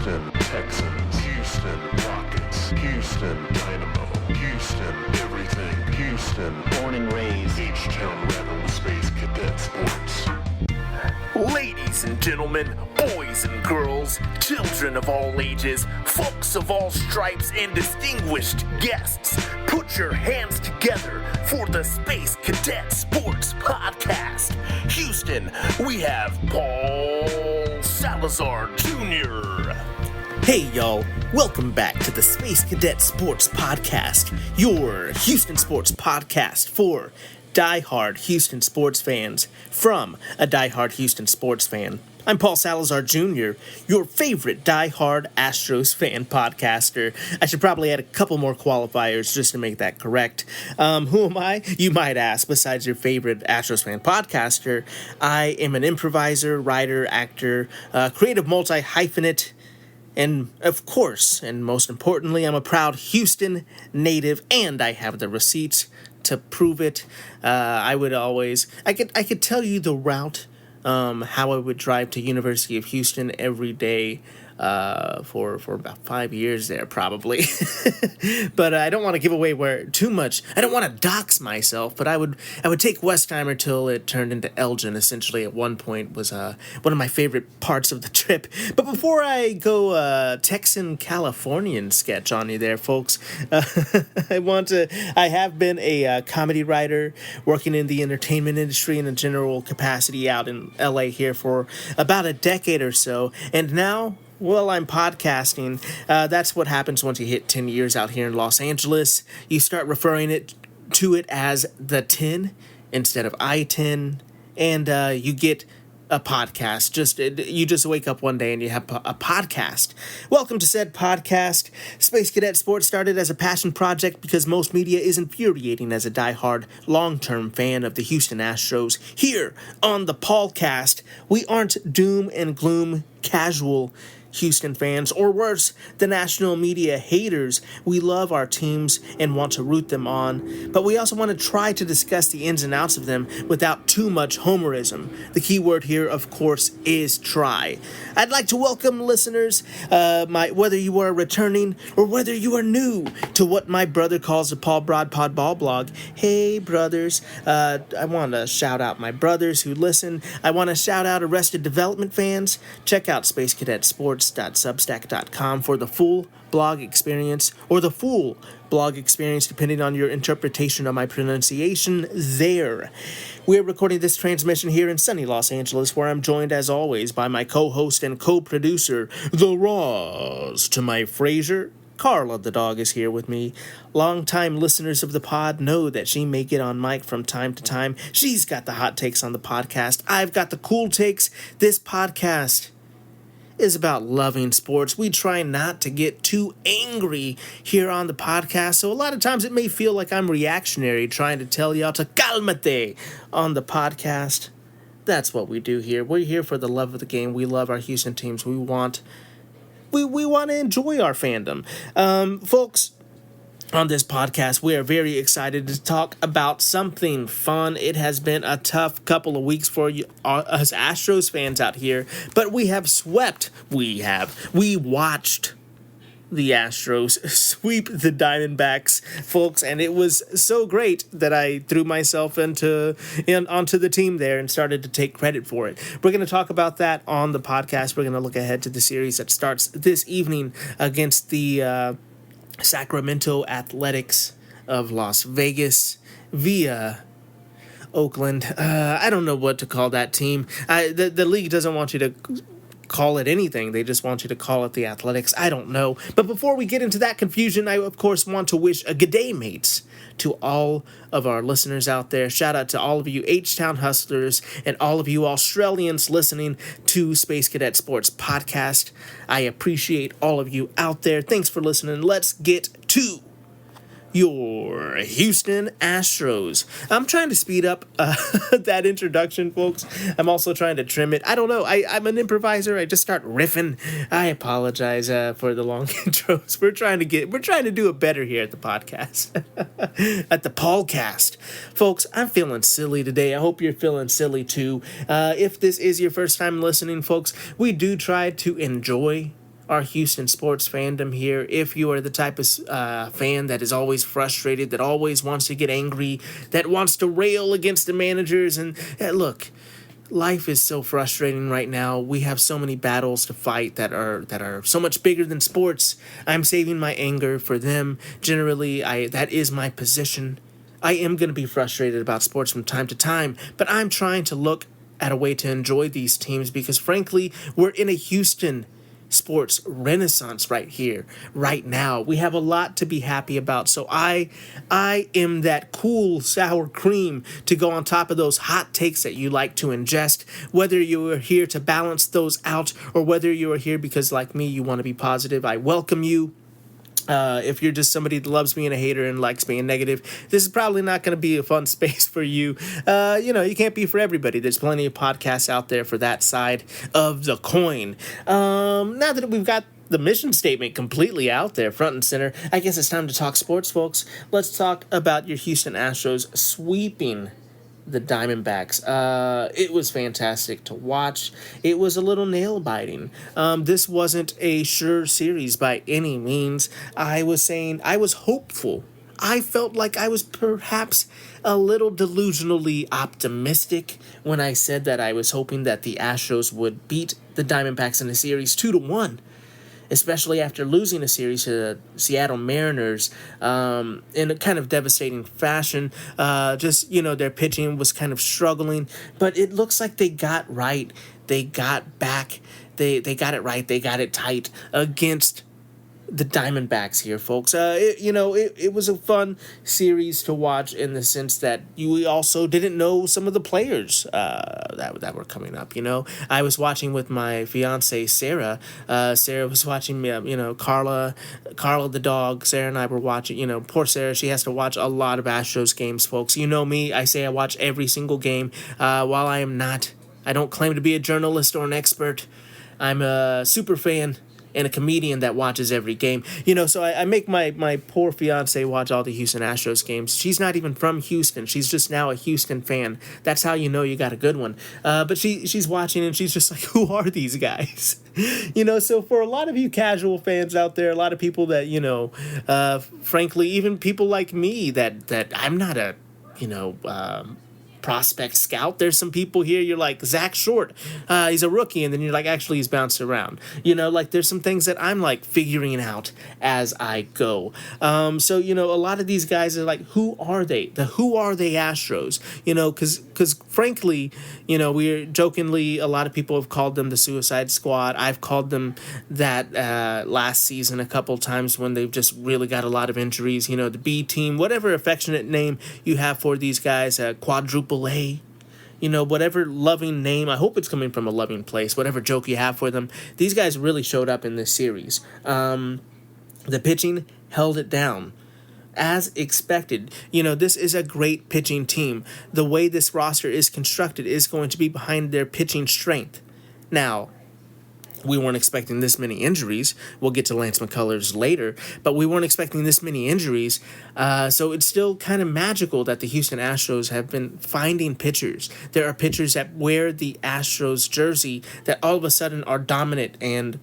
Houston Texans, Houston Rockets, Houston Dynamo, Houston everything, Houston born and raised, H-Town rebel, Space Cadet Sports. Ladies and gentlemen, boys and girls, children of all ages, folks of all stripes, and distinguished guests, put your hands together for the Space Cadet Sports Podcast. Houston, we have Paul Salazar Jr. Hey y'all, welcome back to the Space Cadet Sports Podcast, your Houston sports podcast for die-hard Houston sports fans from a die-hard Houston sports fan. I'm Paul Salazar Jr., your favorite die-hard Astros fan podcaster. I should probably add a couple more qualifiers just to make that correct. Who am I? You might ask, besides your favorite Astros fan podcaster. I am an improviser, writer, actor, creative multi-hyphenate, and of course, and most importantly, I'm a proud Houston native, and I have the receipts to prove it. I could tell you the route, how I would drive to University of Houston every day for about 5 years there, probably. But I don't want to give away too much. I don't want to dox myself, but I would take Westheimer till it turned into Elgin. Essentially, at one point was one of my favorite parts of the trip. But before I go Texan Californian sketch on you there, folks, I have been a comedy writer working in the entertainment industry in a general capacity out in LA here for about a decade or so, and now, well, I'm podcasting. That's what happens once you hit 10 years out here in Los Angeles. You start referring to it as the 10 instead of I-10, and you get a podcast. You just wake up one day and you have a podcast. Welcome to said podcast. Space Cadet Sports started as a passion project because most media is infuriating as a diehard, long-term fan of the Houston Astros. Here on the Paulcast, we aren't doom and gloom casual Houston fans, or worse, the national media haters. We love our teams and want to root them on, but we also want to try to discuss the ins and outs of them without too much homerism. The key word here, of course, is try. I'd like to welcome listeners, whether you are returning or whether you are new to what my brother calls the Paul Broadpod Ball Blog. Hey, brothers. I want to shout out my brothers who listen. I want to shout out Arrested Development fans. Check out Space Cadet Sports.substack.com for the full blog experience, or the full blog experience depending on your interpretation of my pronunciation there. We're recording this transmission here in sunny Los Angeles, where I'm joined as always by my co-host and co-producer, the Ross to my Fraser. Carla the dog is here with me. Longtime listeners of the pod know that she may get on mic from time to time. She's got the hot takes on the podcast. I've got the cool takes. This podcast is about loving sports. We try not to get too angry here on the podcast, so a lot of times it may feel like I'm reactionary, trying to tell y'all to calmate on the podcast. That's what we do here. We're here for the love of the game. We love our Houston teams. We want to enjoy our fandom. Folks, on this podcast, we are very excited to talk about something fun. It has been a tough couple of weeks for us Astros fans out here, but we have swept. We watched the Astros sweep the Diamondbacks, folks, and it was so great that I threw myself onto the team there and started to take credit for it. We're going to talk about that on the podcast. We're going to look ahead to the series that starts this evening against the Sacramento Athletics of Las Vegas via Oakland. I don't know what to call that team. The league doesn't want you to call it anything. They just want you to call it the Athletics. I don't know. But before we get into that confusion, I, of course, want to wish a good day, mates, to all of our listeners out there. Shout out to all of you H-Town hustlers and all of you Australians listening to Space Cadet Sports Podcast. I appreciate all of you out there. Thanks for listening. Let's get to your Houston Astros. I'm trying to speed up that introduction, folks. I'm also trying to trim it. I don't know. I'm an improviser. I just start riffing. I apologize for the long intros. We're trying to do it better here at the podcast, at the Paulcast. Folks, I'm feeling silly today. I hope you're feeling silly too. If this is your first time listening, folks, we do try to enjoy our Houston sports fandom here. If you are the type of fan that is always frustrated, that always wants to get angry, that wants to rail against the managers, and look, life is so frustrating right now. We have so many battles to fight that are so much bigger than sports. I'm saving my anger for them. Generally, that is my position. I am going to be frustrated about sports from time to time, but I'm trying to look at a way to enjoy these teams because, frankly, we're in a Houston sports renaissance right here, right now. We have a lot to be happy about. So I am that cool sour cream to go on top of those hot takes that you like to ingest, whether you are here to balance those out or whether you are here because, like me, you want to be positive. I welcome you. If you're just somebody that loves being a hater and likes being negative, this is probably not going to be a fun space for you. You can't be for everybody. There's plenty of podcasts out there for that side of the coin. Now that we've got the mission statement completely out there, front and center, I guess it's time to talk sports, folks. Let's talk about your Houston Astros sweeping the Diamondbacks. It was fantastic to watch. It was a little nail-biting. This wasn't a sure series by any means. I was hopeful. I felt like I was perhaps a little delusionally optimistic when I said that I was hoping that the Astros would beat the Diamondbacks in a series 2-1. Especially after losing a series to the Seattle Mariners in a kind of devastating fashion. Their pitching was kind of struggling, but it looks like they got right. They got back. They got it right. They got it tight against the Diamondbacks here, folks. It was a fun series to watch in the sense that we also didn't know some of the players that were coming up. I was watching with my fiance Sarah. Sarah was watching me. Carla the dog. Sarah and I were watching. Poor Sarah. She has to watch a lot of Astros games, folks. You know me. I say I watch every single game. While I don't claim to be a journalist or an expert. I'm a super fan and a comedian that watches every game. So I make my poor fiance watch all the Houston Astros games. She's not even from Houston. She's just now a Houston fan. That's how you know you got a good one. But she's watching and she's just like, who are these guys? So for a lot of you casual fans out there, a lot of people that, frankly, even people like me that I'm not a, prospect scout. There's some people here you're like, Zach Short, he's a rookie, and then you're like, actually he's bounced around. There's some things that I'm like figuring out as I go. So a lot of these guys are like, who are they? Who are they Astros? Because frankly, we're jokingly, a lot of people have called them the Suicide Squad. I've called them that last season a couple times when they've just really got a lot of injuries. The B team, whatever affectionate name you have for these guys, quadruple A, whatever loving name. I hope it's coming from a loving place. Whatever joke you have for them, these guys really showed up in this series. The pitching held it down as expected. This is a great pitching team. The way this roster is constructed is going to be behind their pitching strength. Now, we weren't expecting this many injuries. We'll get to Lance McCullers later, but we weren't expecting this many injuries. So it's still kind of magical that the Houston Astros have been finding pitchers. There are pitchers that wear the Astros jersey that all of a sudden are dominant and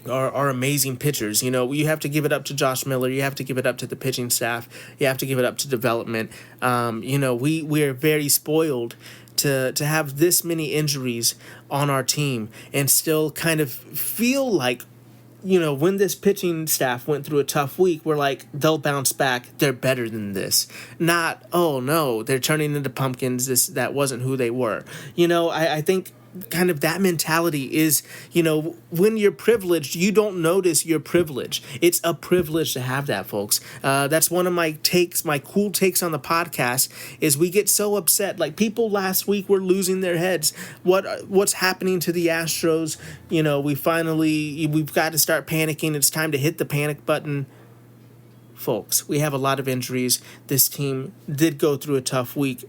are amazing pitchers. You have to give it up to Josh Miller. You have to give it up to the pitching staff. You have to give it up to development. We are very spoiled to have this many injuries on our team and still kind of feel like, when this pitching staff went through a tough week, we're like, they'll bounce back. They're better than this. Not, oh no, they're turning into pumpkins. That wasn't who they were. I think kind of that mentality is, when you're privileged, you don't notice your privilege. It's a privilege to have that, folks. That's one of my cool takes on the podcast is we get so upset. Like people last week were losing their heads. What's happening to the Astros? We've got to start panicking. It's time to hit the panic button. Folks, we have a lot of injuries. This team did go through a tough week.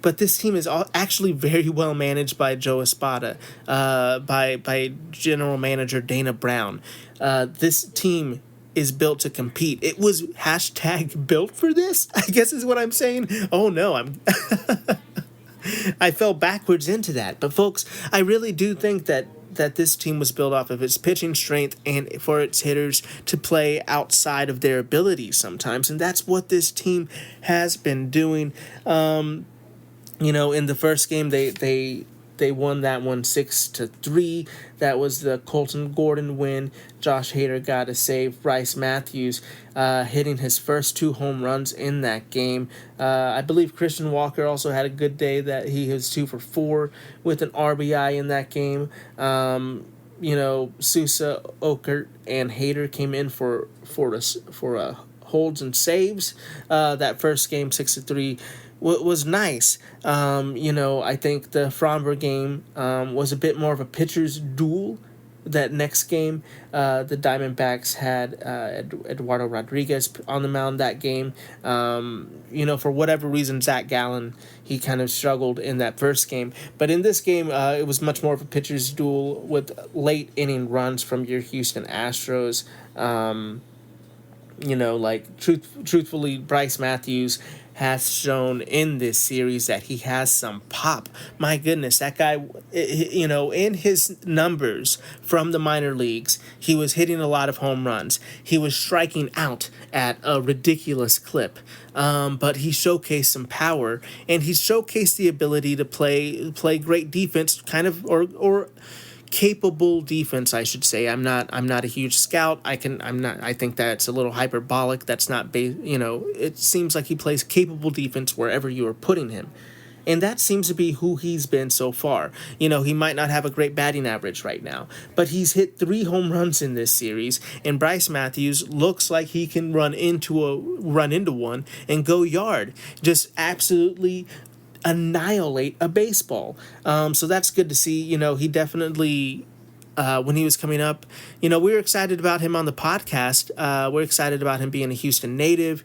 But this team is actually very well managed by Joe Espada, by General Manager Dana Brown. This team is built to compete. It was #built for this, I guess is what I'm saying. Oh no, I fell backwards into that. But folks, I really do think that that this team was built off of its pitching strength and for its hitters to play outside of their abilities sometimes, and that's what this team has been doing. In the first game, they won that one 6-3. That was the Colton Gordon win. Josh Hader got a save. Brice Matthews hitting his first 2 home runs in that game. I believe Christian Walker also had a good day, that he was 2 for 4 with an RBI in that game. Sousa, Okert, and Hader came in for holds and saves. That first game, 6-3. Was nice. I think the Fromber game was a bit more of a pitcher's duel. That next game, the Diamondbacks had Eduardo Rodriguez on the mound that game. For whatever reason, Zach Gallen, he kind of struggled in that first game. But in this game, it was much more of a pitcher's duel with late inning runs from your Houston Astros. Truthfully, Brice Matthews has shown in this series that he has some pop. My goodness, that guy, in his numbers from the minor leagues, he was hitting a lot of home runs. He was striking out at a ridiculous clip. But he showcased some power, and he showcased the ability to play great defense, kind of, or capable defense, I should say. I'm not a huge scout. I think that's a little hyperbolic. That's not it seems like he plays capable defense wherever you are putting him. And that seems to be who he's been so far. He might not have a great batting average right now, but he's hit 3 home runs in this series, and Brice Matthews looks like he can run into one and go yard. Just absolutely annihilate a baseball. So that's good to see. He definitely, when he was coming up, we were excited about him on the podcast. We're excited about him being a Houston native.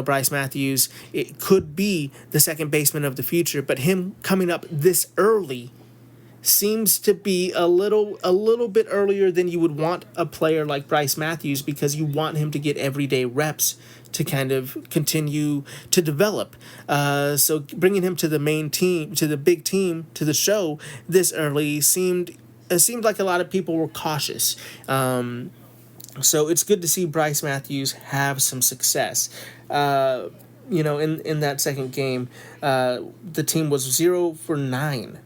Brice Matthews, it could be the second baseman of the future, but him coming up this early seems to be a little bit earlier than you would want a player like Brice Matthews, because you want him to get everyday reps to kind of continue to develop. So bringing him to the main team, to the big team, to the show this early seemed like a lot of people were cautious. So it's good to see Brice Matthews have some success. In that second game, the team was 0 for 9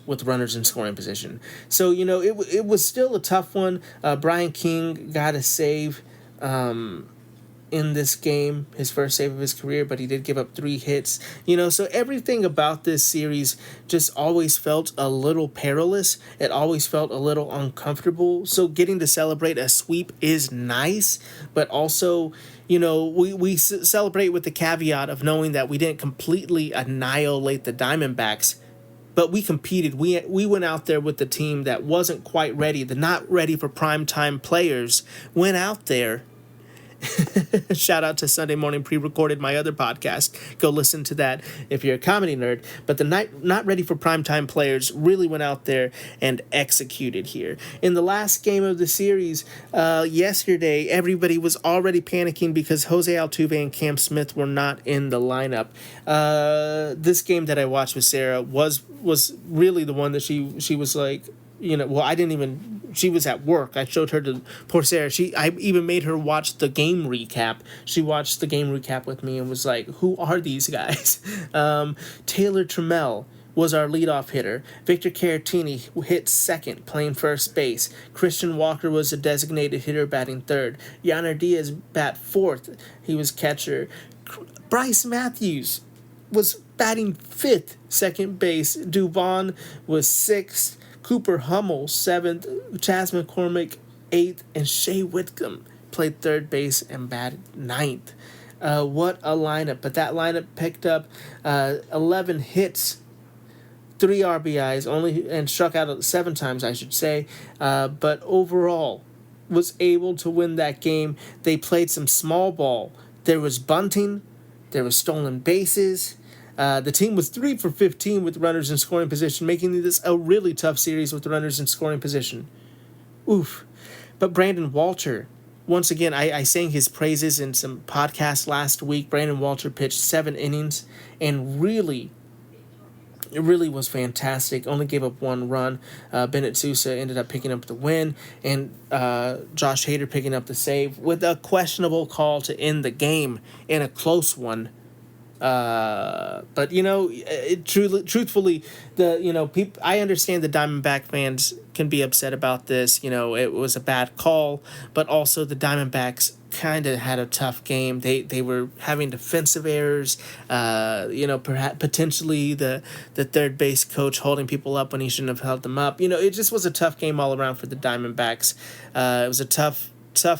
with runners in scoring position. So, it was still a tough one. Brian King got a save in this game, his first save of his career, but he did give up 3 hits. So everything about this series just always felt a little perilous. It always felt a little uncomfortable. So getting to celebrate a sweep is nice, but also, we celebrate with the caveat of knowing that we didn't completely annihilate the Diamondbacks, but we competed. We went out there with the team that wasn't quite ready. The not ready for primetime players went out there. Shout out to Sunday Morning Pre-Recorded, my other podcast. Go listen to that if you're a comedy nerd. But the not ready for primetime players really went out there and executed here. In the last game of the series, yesterday, everybody was already panicking because Jose Altuve and Cam Smith were not in the lineup. This game that I watched with Sarah was really the one that she was like, she was at work. I showed her to poor Sarah. I even made her watch the game recap. She watched the game recap with me and was like, who are these guys? Taylor Trammell was our leadoff hitter. Victor Caratini hit second, playing first base. Christian Walker was a designated hitter, batting third. Yainer Diaz bat fourth. He was catcher. Brice Matthews was batting fifth, second base. Dubon was sixth. Cooper Hummel, 7th, Chas McCormick, 8th, and Shea Whitcomb played third base and batted 9th. What a lineup. But that lineup picked up 11 hits, 3 RBIs, and struck out 7 times, I should say. But overall, was able to win that game. They played some small ball. There was bunting. There was stolen bases. The team was 3 for 15 with runners in scoring position, making this a really tough series with runners in scoring position. Oof. But Brandon Walter, once again, I sang his praises in some podcasts last week. Brandon Walter pitched 7 innings and really It really was fantastic. Only gave up 1 run. Bennett Sousa ended up picking up the win, and Josh Hader picking up the save with a questionable call to end the game in a close one. But truthfully, I understand the Diamondback fans can be upset about this. It was a bad call, but also the Diamondbacks kind of had a tough game. They were having defensive errors. Perhaps potentially the third base coach holding people up when he shouldn't have held them up. It just was a tough game all around for the Diamondbacks. It was a tough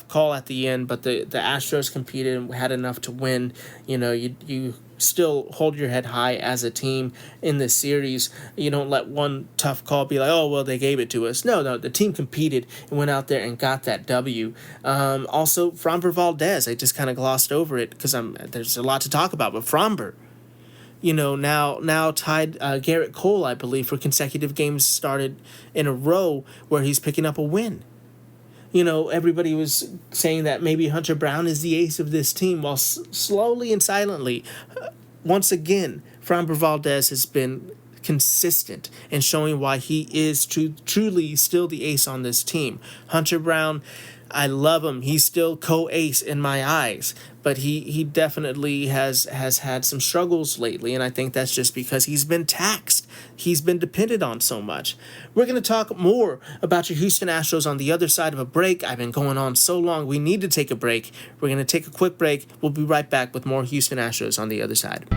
call at the end, but the Astros competed and had enough to win. You still hold your head high as a team in this series. You don't let one tough call be like, oh, well, they gave it to us. No, the team competed and went out there and got that W. Also, Framber Valdez, I just kind of glossed over it because there's a lot to talk about, but Framber, now tied Garrett Cole, I believe, for consecutive games started in a row where he's picking up a win. Everybody was saying that maybe Hunter Brown is the ace of this team, while slowly and silently, once again, Framber Valdez has been consistent in showing why he is truly still the ace on this team. Hunter Brown, I love him. He's still co-ace in my eyes, but he definitely has had some struggles lately, and I think that's just because he's been taxed. He's been depended on so much. We're going to talk more about your Houston Astros on the other side of a break. I've been going on so long. We need to take a break. We're going to take a quick break. We'll be right back with more Houston Astros on the other side.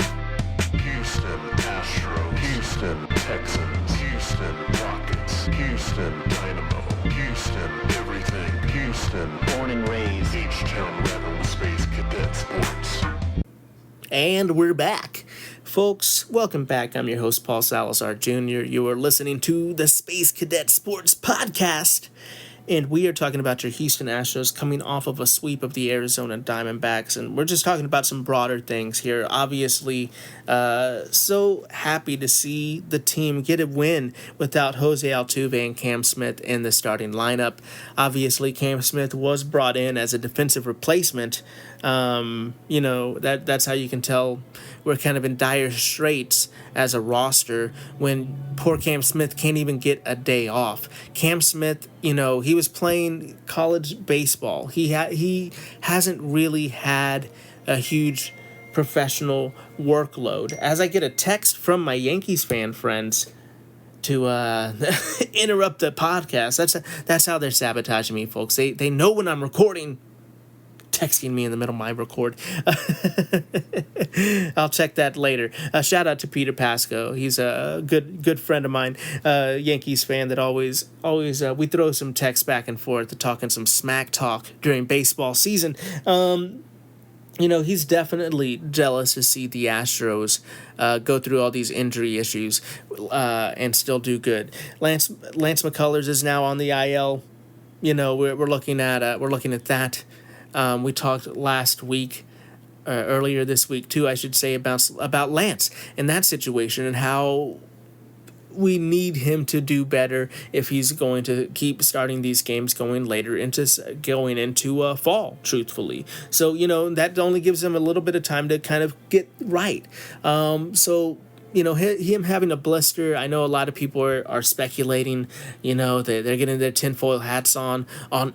Houston Astros, Houston Texans, Houston Rockets, Houston Dynamo, Houston everything, Houston, born and raised, H-Town Rebel, Space Cadet Sports. And we're back. Folks, welcome back. I'm your host, Paul Salazar Jr. You are listening to the Space Cadet Sports Podcast. And we are talking about your Houston Astros coming off of a sweep of the Arizona Diamondbacks. And we're just talking about some broader things here. Obviously, so happy to see the team get a win without Jose Altuve and Cam Smith in the starting lineup. Obviously, Cam Smith was brought in as a defensive replacement. That's how you can tell we're kind of in dire straits as a roster when poor Cam Smith can't even get a day off. Cam Smith, he was playing college baseball. He hasn't really had a huge professional workload. As I get a text from my Yankees fan friends to interrupt the podcast, that's how they're sabotaging me, folks. They know when I'm recording, texting me in the middle of my record. I'll check that later. Shout out to Peter Pasco. He's a good friend of mine, Yankees fan that always we throw some texts back and forth, talking some smack talk during baseball season. He's definitely jealous to see the Astros go through all these injury issues and still do good. Lance McCullers is now on the IL. We're looking at that. We talked last week, earlier this week too, I should say, about Lance and that situation and how we need him to do better if he's going to keep starting these games going into fall, truthfully. So, that only gives him a little bit of time to kind of get right. Him having a blister, I know a lot of people are speculating, they're getting their tinfoil hats on all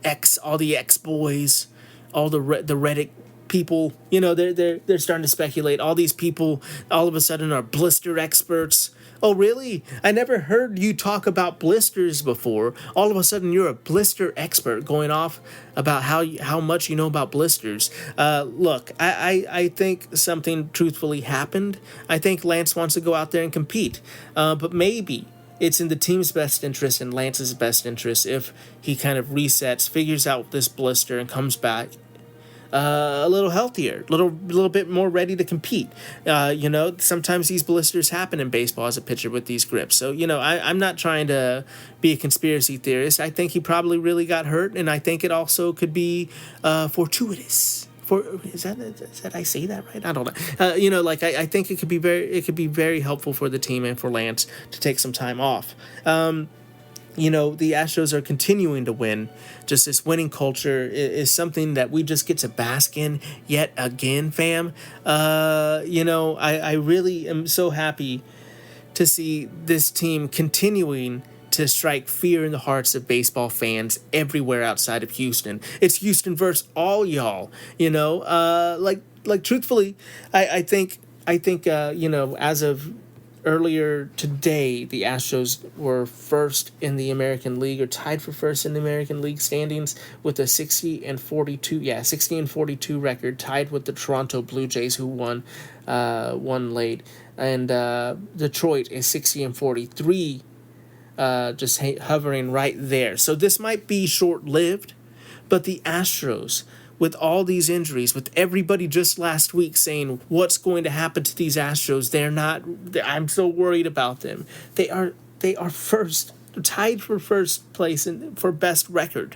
the X-boys, all the Reddit people, they're starting to speculate. All these people all of a sudden are blister experts. Oh, really? I never heard you talk about blisters before. All of a sudden, you're a blister expert going off about how much you know about blisters. Look, I think something truthfully happened. I think Lance wants to go out there and compete. But maybe it's in the team's best interest and Lance's best interest if he kind of resets, figures out this blister, and comes back a little healthier, little bit more ready to compete. Sometimes these blisters happen in baseball as a pitcher with these grips. So, I'm not trying to be a conspiracy theorist. I think he probably really got hurt, and I think it also could be fortuitous. Is that I say that right? I don't know. I think it could be very helpful for the team and for Lance to take some time off. The Astros are continuing to win. Just this winning culture is something that we just get to bask in yet again, fam. I really am so happy to see this team continuing to strike fear in the hearts of baseball fans everywhere outside of Houston. It's Houston versus all y'all. Like truthfully, I think as of earlier today, the Astros were first in the American League, or tied for first in the American League standings with a 60-42 record, tied with the Toronto Blue Jays, who won late, and Detroit is 60-43, just hovering right there. So this might be short-lived, but the Astros, with all these injuries, with everybody just last week saying what's going to happen to these Astros, I'm so worried about them. They are first, tied for first place for best record.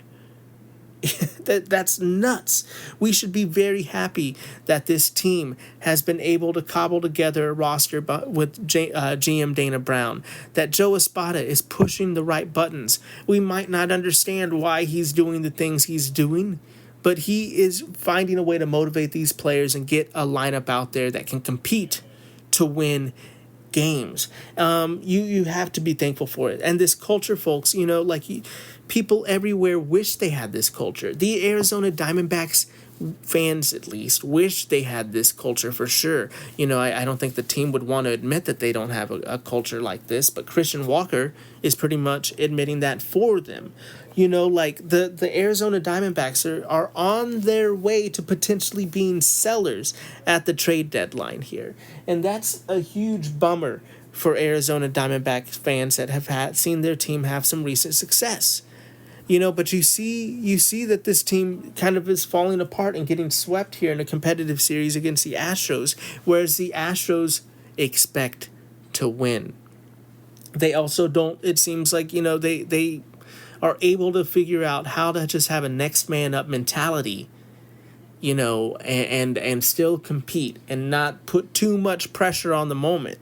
That's nuts. We should be very happy that this team has been able to cobble together a roster with GM Dana Brown, that Joe Espada is pushing the right buttons. We might not understand why he's doing the things he's doing, but he is finding a way to motivate these players and get a lineup out there that can compete to win games. You have to be thankful for it. And this culture, folks, people everywhere wish they had this culture. The Arizona Diamondbacks fans, at least, wish they had this culture for sure. I don't think the team would want to admit that they don't have a culture like this, but Christian Walker is pretty much admitting that for them. The Arizona Diamondbacks are on their way to potentially being sellers at the trade deadline here. And that's a huge bummer for Arizona Diamondbacks fans that have seen their team have some recent success. But you see that this team kind of is falling apart and getting swept here in a competitive series against the Astros, whereas the Astros expect to win. They also don't, it seems like, they are able to figure out how to just have a next man up mentality, and still compete and not put too much pressure on the moment.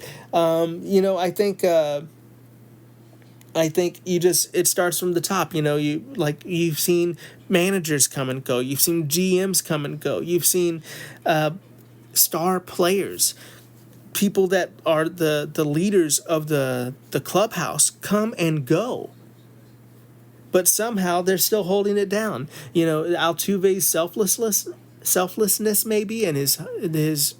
I think it starts from the top. You've seen managers come and go. You've seen GMs come and go. You've seen star players, people that are the leaders of the clubhouse, come and go. But somehow they're still holding it down. Altuve's selflessness maybe, and his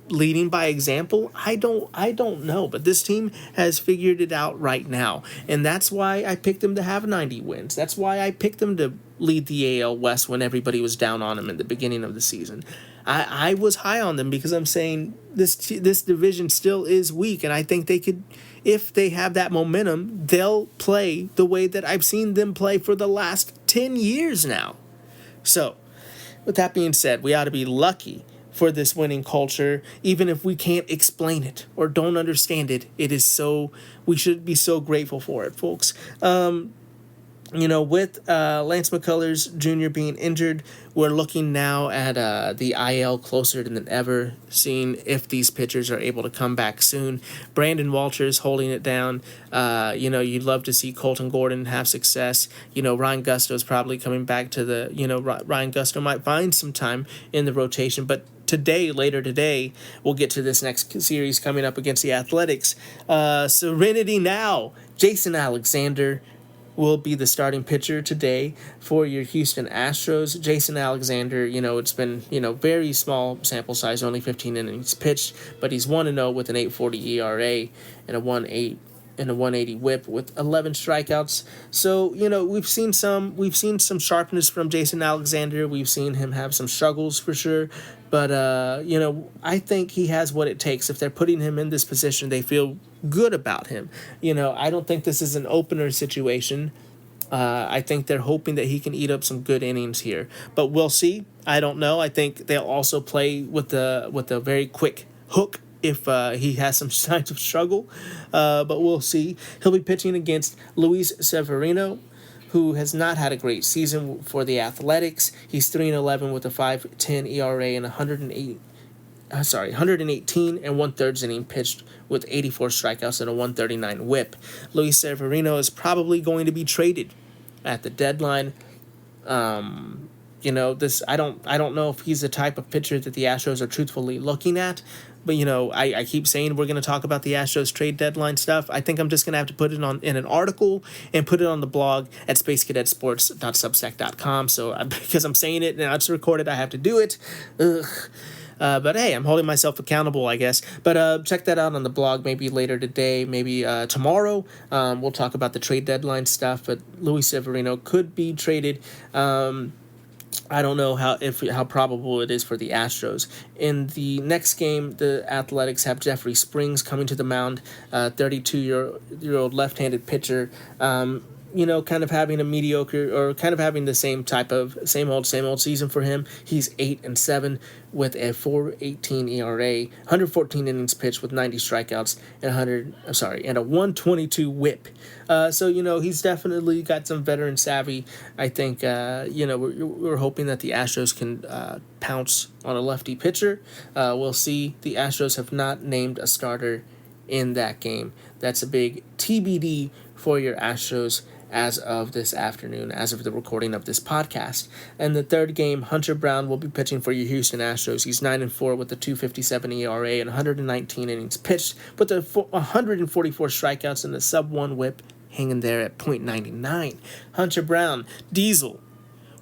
leading by example. I don't know, but this team has figured it out right now, and that's why I picked them to have 90 wins. That's why I picked them to lead the AL West when everybody was down on them in the beginning of the season. I was high on them because I'm saying this division still is weak, and I think they could, if they have that momentum, they'll play the way that I've seen them play for the last 10 years now. So, with that being said, we ought to be lucky for this winning culture, even if we can't explain it or don't understand it. We should be so grateful for it, folks. With Lance McCullers Jr. being injured, we're looking now at the IL closer than ever, seeing if these pitchers are able to come back soon. Brandon Walters holding it down. You'd love to see Colton Gordon have success. Ryan Gusto's probably coming back to Ryan Gusto might find some time in the rotation, but later today, we'll get to this next series coming up against the Athletics. Serenity now. Jason Alexander will be the starting pitcher today for your Houston Astros. Jason Alexander, it's been, very small sample size, only 15 innings pitched, but he's 1-0 with an 8.40 ERA and a 180 whip with 11 strikeouts. So, we've seen some sharpness from Jason Alexander. We've seen him have some struggles for sure. But, I think he has what it takes. If they're putting him in this position, they feel good about him. I don't think this is an opener situation. I think they're hoping that he can eat up some good innings here. But we'll see. I don't know. I think they'll also play with a very quick hook if he has some signs of struggle. But we'll see. He'll be pitching against Luis Severino, who has not had a great season for the Athletics. He's 3-11 with a 5.10 ERA and 118 and 1/3 inning pitched with 84 strikeouts and a 139 whip. Luis Severino is probably going to be traded at the deadline. This I don't know if he's the type of pitcher that the Astros are truthfully looking at. But I keep saying we're going to talk about the Astros trade deadline stuff. I think I'm just going to have to put it in an article and put it on the blog at spacecadetsports.substack.com. So because I'm saying it and it's recorded, I have to do it. Ugh. But hey, I'm holding myself accountable, I guess. But check that out on the blog maybe later today, maybe tomorrow. We'll talk about the trade deadline stuff. But Luis Severino could be traded. I don't know how probable it is for the Astros. In the next game, the Athletics have Jeffrey Springs coming to the mound, 32-year-old left-handed pitcher. Kind of having a mediocre or kind of having the same old season for him. He's 8-7 with a 4.18 ERA, 114 innings pitched with 90 strikeouts and a 122 WHIP. So he's definitely got some veteran savvy. I think we're hoping that the Astros can pounce on a lefty pitcher. We'll see. The Astros have not named a starter in that game. That's a big TBD for your Astros as of this afternoon, as of the recording of this podcast. And the third game, Hunter Brown will be pitching for your Houston Astros. He's 9-4 with a 2.57 ERA and 119 innings pitched, with 144 strikeouts and a sub-1 WHIP hanging there at .99. Hunter Brown, Diesel.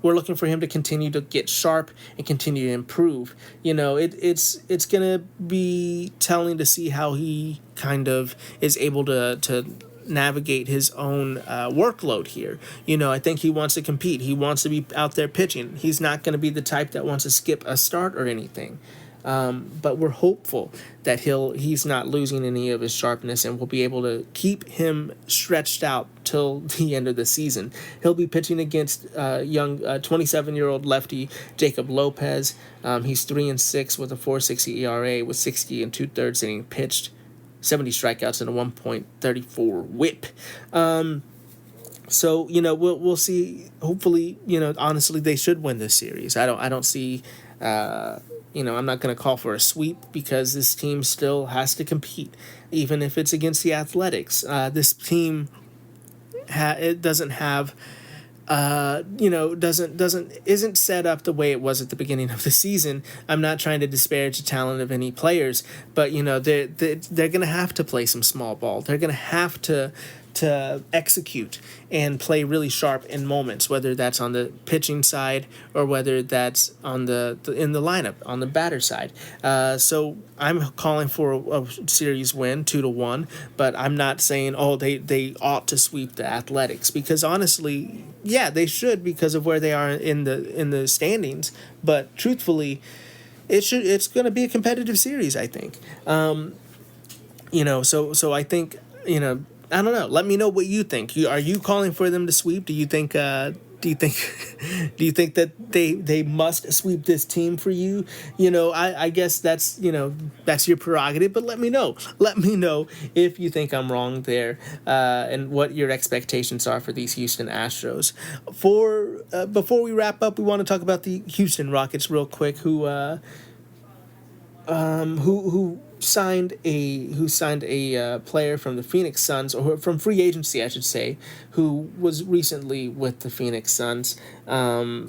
We're looking for him to continue to get sharp and continue to improve. It's going to be telling to see how he kind of is able to navigate his own workload here. I think he wants to compete. He wants to be out there pitching. He's not going to be the type that wants to skip a start or anything. But we're hopeful that he's not losing any of his sharpness, and we'll be able to keep him stretched out till the end of the season. He'll be pitching against young 27-year-old lefty Jacob Lopez. He's 3-6 with a 4.60 ERA with 60 2/3 innings pitched, 70 strikeouts and a 1.34 WHIP. So we'll see. Hopefully, honestly, they should win this series. I don't see. I'm not going to call for a sweep because this team still has to compete, even if it's against the Athletics. This team isn't set up the way it was at the beginning of the season. I'm not trying to disparage the talent of any players, but they're going to have to play some small ball. They're going to have to execute and play really sharp in moments, whether that's on the pitching side or whether that's on in the lineup on the batter side. So I'm calling for a series win 2-1, but I'm not saying they ought to sweep the Athletics, because honestly, yeah, they should because of where they are in the standings. But truthfully, it's going to be a competitive series, I think. So I think I don't know. Let me know what you think. Are you calling for them to sweep? Do you think that they must sweep this team for you? I guess that's your prerogative, but let me know. Let me know if you think I'm wrong there, and what your expectations are for these Houston Astros. Before we wrap up, we want to talk about the Houston Rockets real quick, who signed a player from the Phoenix Suns, or from free agency, I should say, who was recently with the Phoenix Suns. I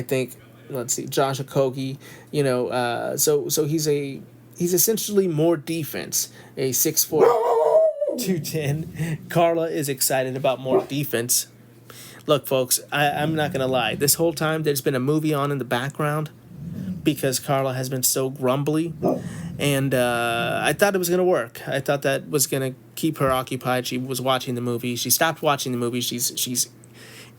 think, let's see, Josh Okogie, so he's essentially more defense, a 6'4", 210. Carla is excited about more defense. Look, folks, I'm not going to lie. This whole time there's been a movie on in the background, because Carla has been so grumbly, and I thought it was going to work. I thought that was going to keep her occupied. She was watching the movie. She stopped watching the movie. She's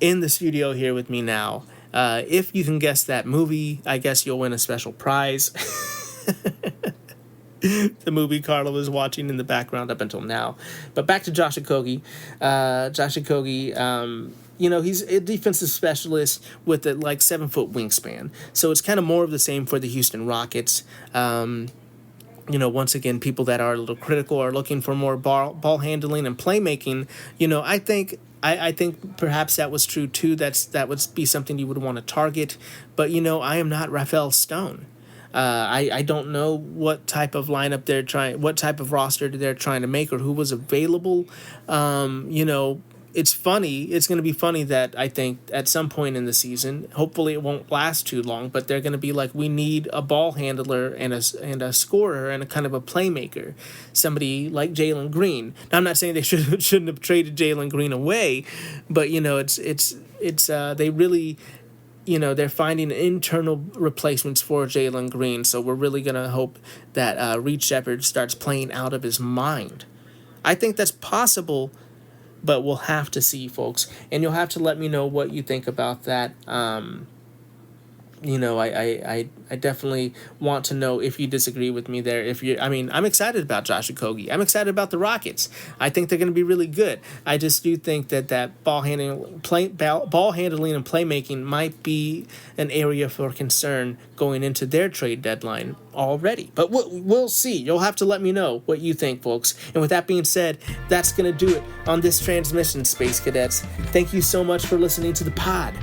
in the studio here with me now. If you can guess that movie, I guess you'll win a special prize. The movie Carla was watching in the background up until now. But back to Josh Okogie. He's a defensive specialist with a 7-foot wingspan. So it's kind of more of the same for the Houston Rockets. Once again, people that are a little critical are looking for more ball handling and playmaking. I think perhaps that was true too. That would be something you would want to target. But I am not Rafael Stone. I don't know what type of lineup what type of roster they're trying to make, or who was available. it's funny. It's going to be funny that I think at some point in the season, hopefully it won't last too long, but they're going to be like, we need a ball handler and a scorer and a kind of a playmaker, somebody like Jalen Green. Now, I'm not saying they shouldn't have traded Jalen Green away, but they really, they're finding internal replacements for Jalen Green. So we're really going to hope that Reed Shepherd starts playing out of his mind. I think that's possible, but we'll have to see, folks. And you'll have to let me know what you think about that. I definitely want to know if you disagree with me there. I'm excited about Josh Okogie. I'm excited about the Rockets. I think they're going to be really good. I just do think that ball handling and playmaking might be an area for concern going into their trade deadline already. But we'll see. You'll have to let me know what you think, folks. And with that being said, that's going to do it on this transmission, Space Cadets. Thank you so much for listening to the pod.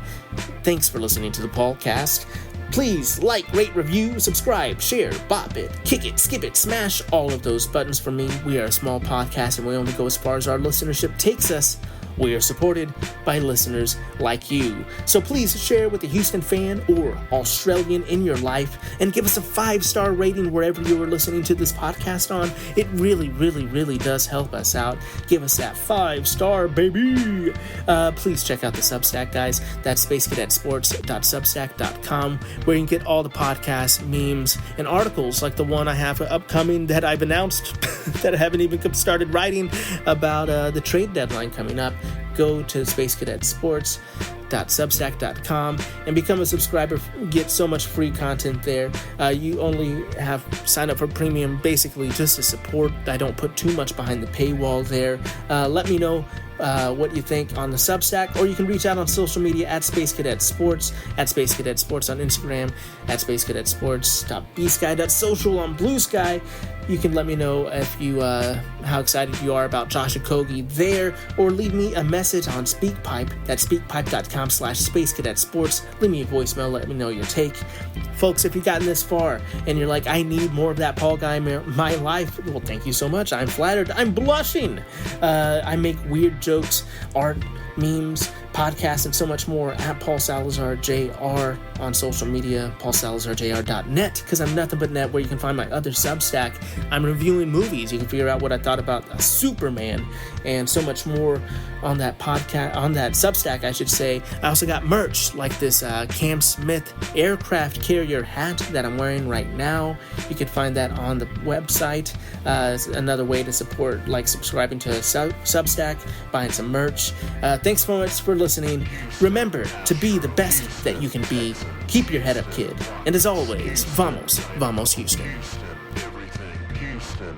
Thanks for listening to the podcast. Please like, rate, review, subscribe, share, bop it, kick it, skip it, smash all of those buttons for me. We are a small podcast and we only go as far as our listenership takes us. We are supported by listeners like you. So please share with a Houston fan or Australian in your life and give us a 5-star rating wherever you are listening to this podcast on. It really, really, really does help us out. Give us that 5-star, baby. Please check out the Substack, guys. That's spacecadetsports.substack.com, where you can get all the podcasts, memes, and articles like the one I have upcoming that I've announced that I haven't even started writing about the trade deadline coming up. Go to spacecadetsports.substack.com and become a subscriber. Get so much free content there. You only have sign up for premium basically just to support. I don't put too much behind the paywall there. Let me know what you think on the Substack, or you can reach out on social media at Space Cadet Sports, at Space Cadet Sports on Instagram, at spacecadetsports.bsky.social on Blue Sky. You can let me know if you how excited you are about Josh Okogie there, or leave me a message on SpeakPipe. That's speakpipe.com/spacecadetsports. Leave me a voicemail, let me know your take. Folks, if you've gotten this far and you're like, I need more of that Paul guy in my life, well, thank you so much. I'm flattered. I'm blushing. I make weird jokes, art, memes, podcasts, and so much more at Paul Salazar Jr. on social media, paulsalazarjr.net, because I'm nothing but net, where you can find my other Substack. I'm reviewing movies. You can figure out what I thought about Superman and so much more on that podcast, on that Substack, I should say. I also got merch like this Cam Smith aircraft carrier hat that I'm wearing right now. You can find that on the website. Another way to support, like subscribing to a Substack, buying some merch. Thanks so much for listening. Remember to be the best that you can be. Keep your head up, kid. And as always, vamos, Houston. Houston, everything, Houston.